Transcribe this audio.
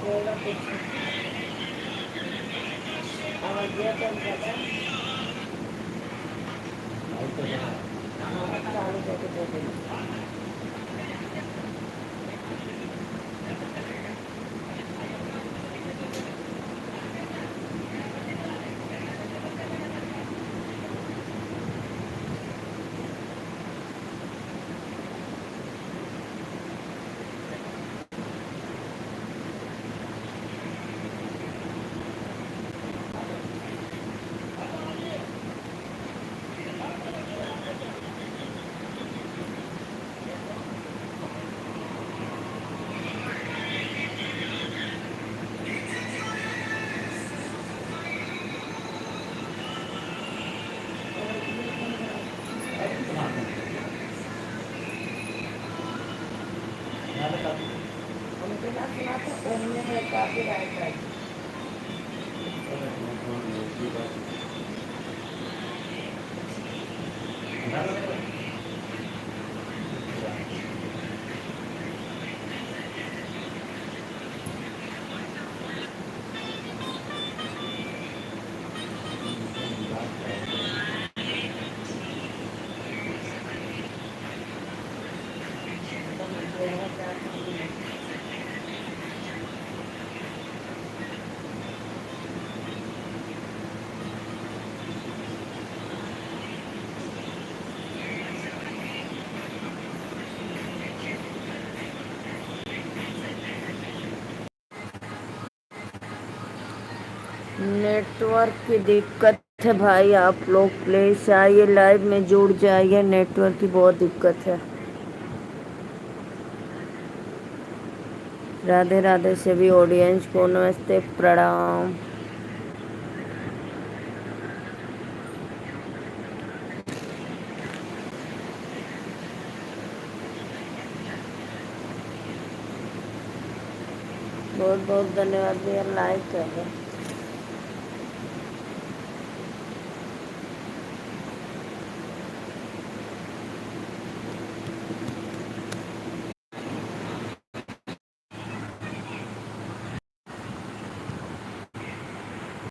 बोला कुछ आवाज दिया कौन ज्यादा चालू करके दे देना। उनके ना सुना था उनने काफी राय था। नेटवर्क की दिक्कत है भाई, आप लोग प्लीज आइए लाइव में जुड़ जाइए, नेटवर्क की बहुत दिक्कत है। राधे राधे सभी ऑडियंस को नमस्ते प्रणाम। बहुत बहुत धन्यवाद भैया, लाइक कर दो।